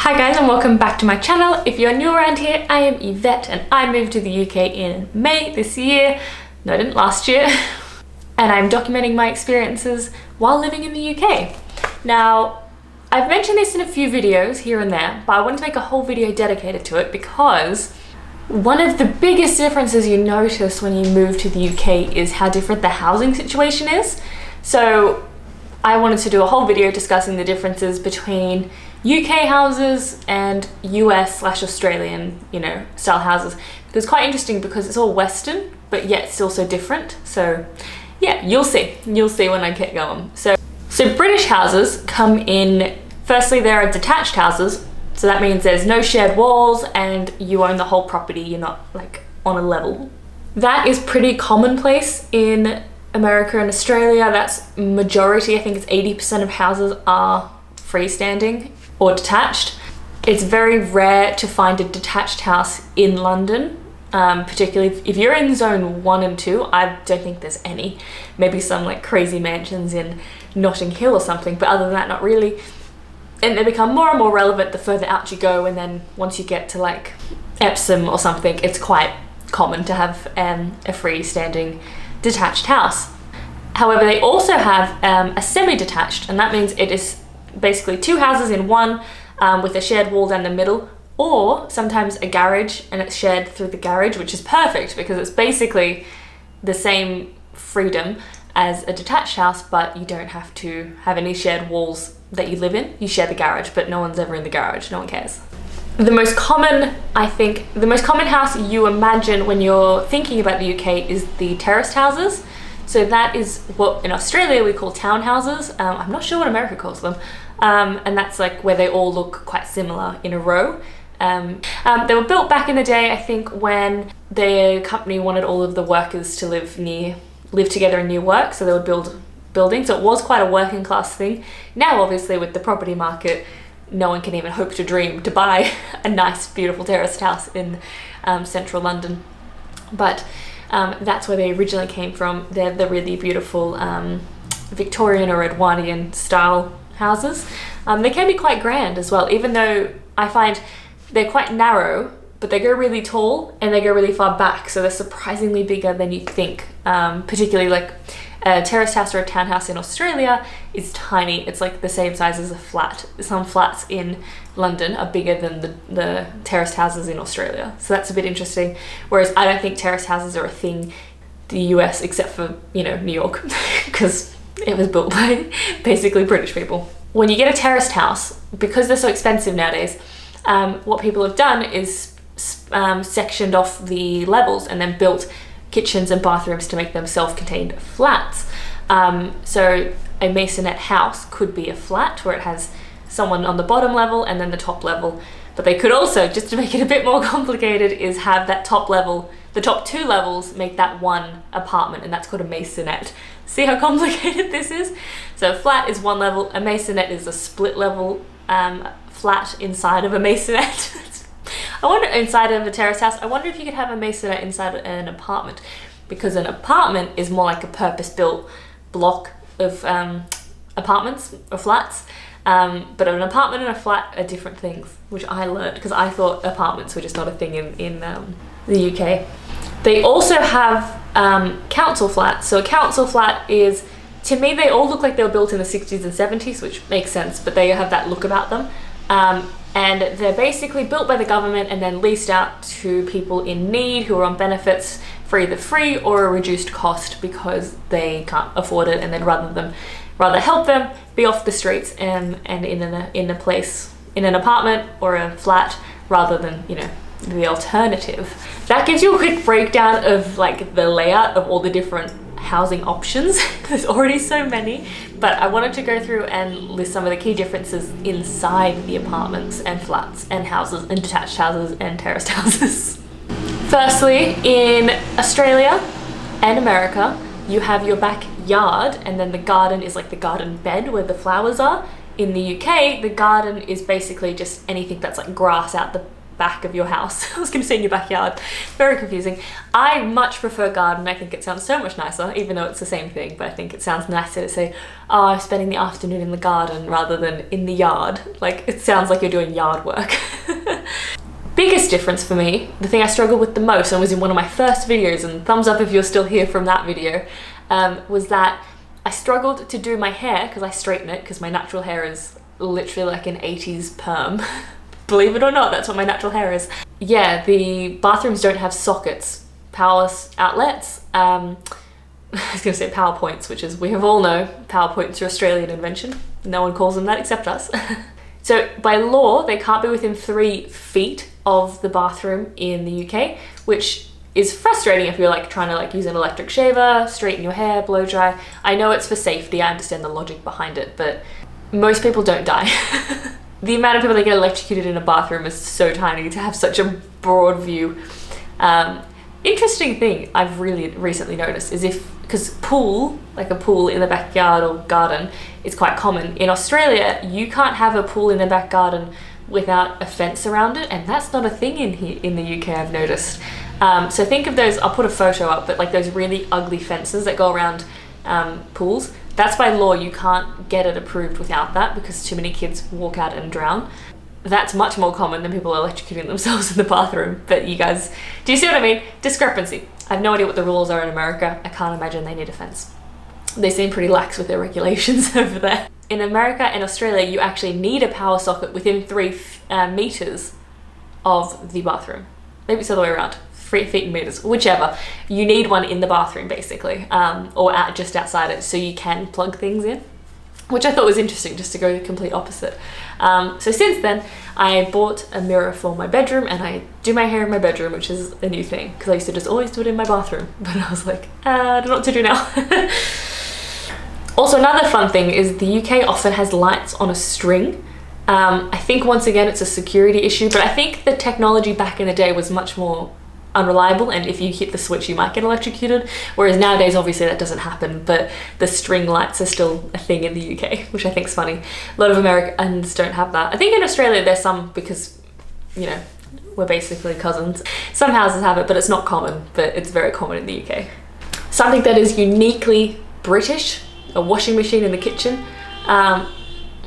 Hi guys and welcome back to my channel. If you're new around here, I am Yvette and I moved to the UK in May this year. No, I didn't, last year. And I'm documenting my experiences while living in the UK. Now, I've mentioned this in a few videos here and there, but I wanted to make a whole video dedicated to it because one of the biggest differences you notice when you move to the UK is how different the housing situation is. So I wanted to do a whole video discussing the differences between UK houses and US/Australian, style houses. It's quite interesting because it's all Western, but yet still so different. So yeah, you'll see when I get going. So British houses come in, firstly, there are detached houses. So that means there's no shared walls and you own the whole property. You're not like on a level. That is pretty commonplace in America and Australia. That's majority. I think it's 80% of houses are freestanding or detached. It's very rare to find a detached house in London, particularly if you're in zone 1 and 2. I don't think there's any. Maybe some like crazy mansions in Notting Hill or something, but other than that, not really. And they become more and more relevant the further out you go, and then once you get to like Epsom or something, it's quite common to have a freestanding detached house. However, they also have a semi-detached, and that means it is basically two houses in one, with a shared wall down the middle, or sometimes a garage and it's shared through the garage, which is perfect because it's basically the same freedom as a detached house, but you don't have to have any shared walls that you live in. You share the garage, but no one's ever in the garage, no one cares. The most common house you imagine when you're thinking about the UK is the terraced houses. So that is what in Australia we call townhouses. I'm not sure what America calls them. And that's like where they all look quite similar in a row. They were built back in the day, I think, when the company wanted all of the workers to live together and near work. So they would build buildings. So it was quite a working class thing. Now, obviously, with the property market, no one can even hope to dream to buy a nice, beautiful terraced house in central London. But that's where they originally came from. They're the really beautiful Victorian or Edwardian style houses. They can be quite grand as well, even though I find they're quite narrow, but they go really tall and they go really far back, so they're surprisingly bigger than you'd think. Particularly like a terraced house or a townhouse in Australia is tiny. It's like the same size as a flat. Some flats in London are bigger than the terraced houses in Australia. So that's a bit interesting. Whereas I don't think terraced houses are a thing in the US except for, New York, because it was built by basically British people. When you get a terraced house, because they're so expensive nowadays, what people have done is sectioned off the levels and then built kitchens and bathrooms to make them self-contained flats. So a masonette house could be a flat where it has someone on the bottom level and then the top level. But they could also, just to make it a bit more complicated, is have that top level, the top two levels make that one apartment, and that's called a masonette. See how complicated this is? So a flat is one level, a masonette is a split level flat inside of a masonette. I wonder, inside of a terrace house, I wonder if you could have a masonette inside an apartment, because an apartment is more like a purpose-built block of apartments or flats. But an apartment and a flat are different things, which I learned because I thought apartments were just not a thing in the UK. They also have council flats. So a council flat is, to me, they all look like they were built in the 60s and 70s, which makes sense, but they have that look about them. And they're basically built by the government and then leased out to people in need who are on benefits for either free or a reduced cost because they can't afford it, and then rather help them be off the streets and in a place, in an apartment or a flat, rather than the alternative. That gives you a quick breakdown of like the layout of all the different housing options. There's already so many, but I wanted to go through and list some of the key differences inside the apartments and flats and houses and detached houses and terraced houses. Firstly, in Australia and America, you have your backyard, and then the garden is like the garden bed where the flowers are. In the UK, the garden is basically just anything that's like grass out the back of your house. I was going to say in your backyard. Very confusing. I much prefer garden. I think it sounds so much nicer, even though it's the same thing, but I think it sounds nicer to say, oh, I'm spending the afternoon in the garden rather than in the yard. Like, it sounds like you're doing yard work. Biggest difference for me, the thing I struggled with the most, and was in one of my first videos, and thumbs up if you're still here from that video, was that I struggled to do my hair, because I straighten it, because my natural hair is literally like an 80s perm. Believe it or not, that's what my natural hair is. Yeah, the bathrooms don't have sockets, power outlets. I was gonna say power points, which is, we have all know, power points are Australian invention. No one calls them that except us. So by law, they can't be within 3 feet of the bathroom in the UK, which is frustrating if you're like trying to like use an electric shaver, straighten your hair, blow dry. I know it's for safety, I understand the logic behind it, but most people don't die. The amount of people that get electrocuted in a bathroom is so tiny to have such a broad view. Interesting thing I've really recently noticed is because pool, like a pool in the backyard or garden, is quite common. In Australia, you can't have a pool in the back garden without a fence around it, and that's not a thing in here in the UK, I've noticed. So think of those, I'll put a photo up, but like those really ugly fences that go around pools. That's by law, you can't get it approved without that because too many kids walk out and drown. That's much more common than people electrocuting themselves in the bathroom. But you guys, do you see what I mean? Discrepancy. I have no idea what the rules are in America. I can't imagine they need a fence. They seem pretty lax with their regulations over there. In America and Australia, you actually need a power socket within 3 meters of the bathroom. Maybe it's the other way around. 3 feet and meters, whichever. You need one in the bathroom basically, or just outside it, so you can plug things in, which I thought was interesting, just to go the complete opposite. So since then, I bought a mirror for my bedroom, and I do my hair in my bedroom, which is a new thing, because I used to just always do it in my bathroom, but I was like, I don't know what to do now. Also, another fun thing is the UK often has lights on a string. I think once again it's a security issue, but I think the technology back in the day was much more unreliable, and if you hit the switch you might get electrocuted, whereas nowadays obviously that doesn't happen, but the string lights are still a thing in the UK, which I think is funny. A lot of Americans don't have that. I think in Australia there's some, because, you know, we're basically cousins. Some houses have it, but it's not common, but it's very common in the UK. Something that is uniquely British, a washing machine in the kitchen.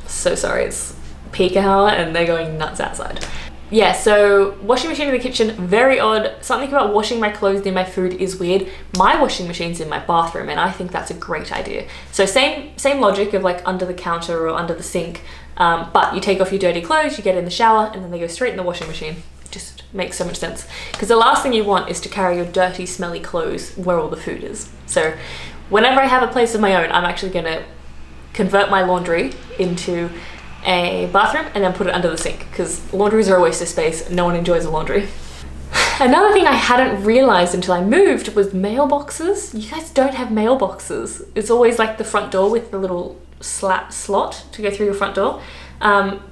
So sorry, it's peak hour and they're going nuts outside. Yeah, so washing machine in the kitchen, very odd. Something about washing my clothes near my food is weird. My washing machine's in my bathroom, and I think that's a great idea. So same logic of like under the counter or under the sink, but you take off your dirty clothes, you get in the shower, and then they go straight in the washing machine. It just makes so much sense. Because the last thing you want is to carry your dirty, smelly clothes where all the food is. So whenever I have a place of my own, I'm actually gonna convert my laundry into a bathroom and then put it under the sink, because laundries are a waste of space. No one enjoys a laundry. Another thing I hadn't realized until I moved was mailboxes. You guys don't have mailboxes. It's always like the front door with the little slot to go through your front door.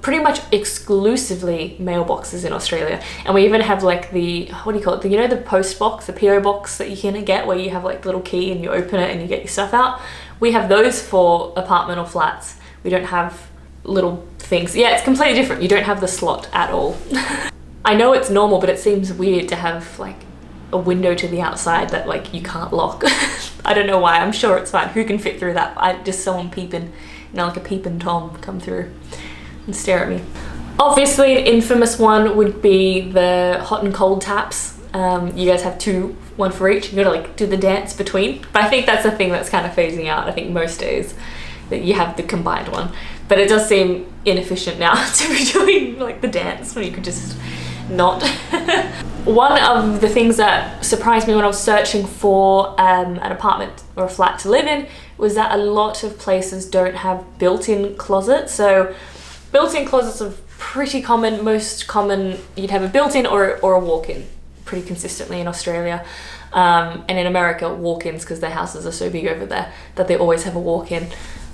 Pretty much exclusively mailboxes in Australia. And we even have like the, what do you call it? You know, the post box, the PO box that you can get where you have like the little key and you open it and you get your stuff out. We have those for apartment or flats. We don't have little things. Yeah, it's completely different. You don't have the slot at all. I know it's normal, but it seems weird to have like a window to the outside that like you can't lock. I don't know why. I'm sure it's fine. Who can fit through that? Just someone peeping, you know, like a peeping Tom come through and stare at me. Obviously, an infamous one would be the hot and cold taps. You guys have two, one for each. You gotta like do the dance between. But I think that's the thing that's kind of phasing out. I think most days that you have the combined one. But it does seem inefficient now to be doing like the dance when you could just not. One of the things that surprised me when I was searching for an apartment or a flat to live in was that a lot of places don't have built-in closets. So built-in closets are pretty common. Most common, you'd have a built-in or a walk-in pretty consistently in Australia. And in America, walk-ins, because their houses are so big over there that they always have a walk-in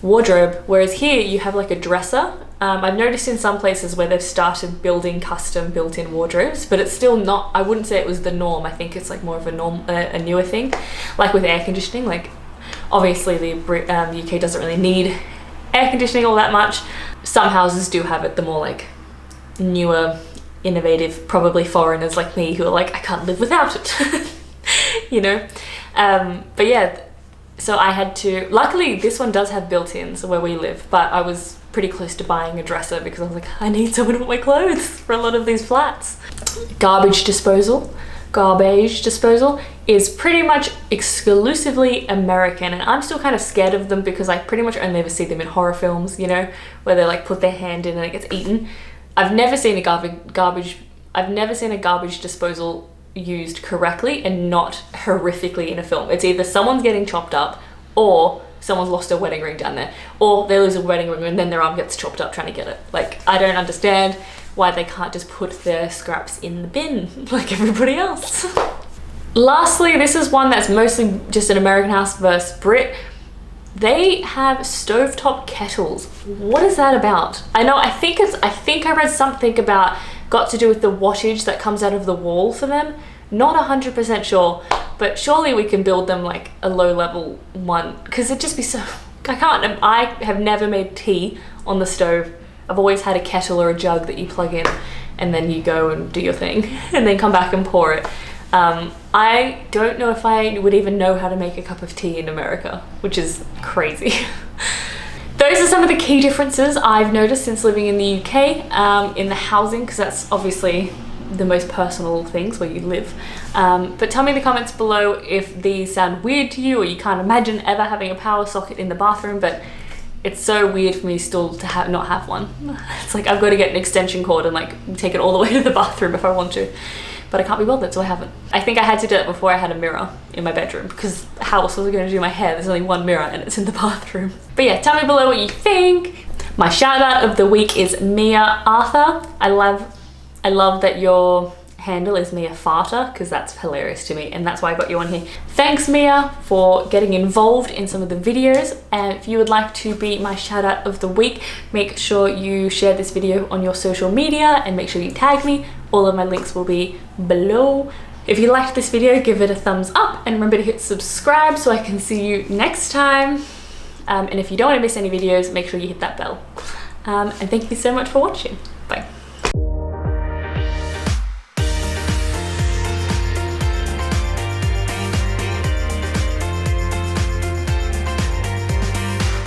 wardrobe, whereas here you have like a dresser. I've noticed in some places where they've started building custom built-in wardrobes, but it's still not, I wouldn't say it was the norm. I think it's like more of a newer thing, like with air conditioning. Like obviously the UK doesn't really need air conditioning all that much. Some houses do have it, the more like newer innovative, probably foreigners like me who are like, I can't live without it, you know? But yeah, so I had to, luckily this one does have built-ins where we live, but I was pretty close to buying a dresser because I was like, I need somewhere to put my clothes for a lot of these flats. Garbage disposal is pretty much exclusively American, and I'm still kind of scared of them because I pretty much only ever see them in horror films, you know, where they like put their hand in and it gets eaten. I've never seen a garbage disposal used correctly and not horrifically in a film. It's either someone's getting chopped up or someone's lost a wedding ring down there, or they lose a wedding ring and then their arm gets chopped up trying to get it. Like, I don't understand why they can't just put their scraps in the bin like everybody else. Lastly, this is one that's mostly just an American house versus Brit. They have stovetop kettles. What is that about? I think I read something about got to do with the wattage that comes out of the wall for them. Not 100% sure, but surely we can build them like a low level one, because it'd just be so, I have never made tea on the stove. I've always had a kettle or a jug that you plug in and then you go and do your thing and then come back and pour it. I don't know if I would even know how to make a cup of tea in America, which is crazy. Those are some of the key differences I've noticed since living in the UK, in the housing, because that's obviously the most personal things where you live. But tell me in the comments below if these sound weird to you or you can't imagine ever having a power socket in the bathroom, but it's so weird for me still to not have one. It's like I've got to get an extension cord and like take it all the way to the bathroom if I want to. But I can't be bothered, so I haven't. I think I had to do it before I had a mirror in my bedroom, because how else was I going to do my hair? There's only one mirror and it's in the bathroom. But yeah, tell me below what you think. My shout out of the week is Mia Arthur. I love that your handle is Mia Farter, because that's hilarious to me, and that's why I got you on here. Thanks Mia for getting involved in some of the videos, and if you would like to be my shout out of the week, make sure you share this video on your social media and make sure you tag me. All of my links will be below. If you liked this video, give it a thumbs up and remember to hit subscribe so I can see you next time. And if you don't want to miss any videos, make sure you hit that bell. And thank you so much for watching.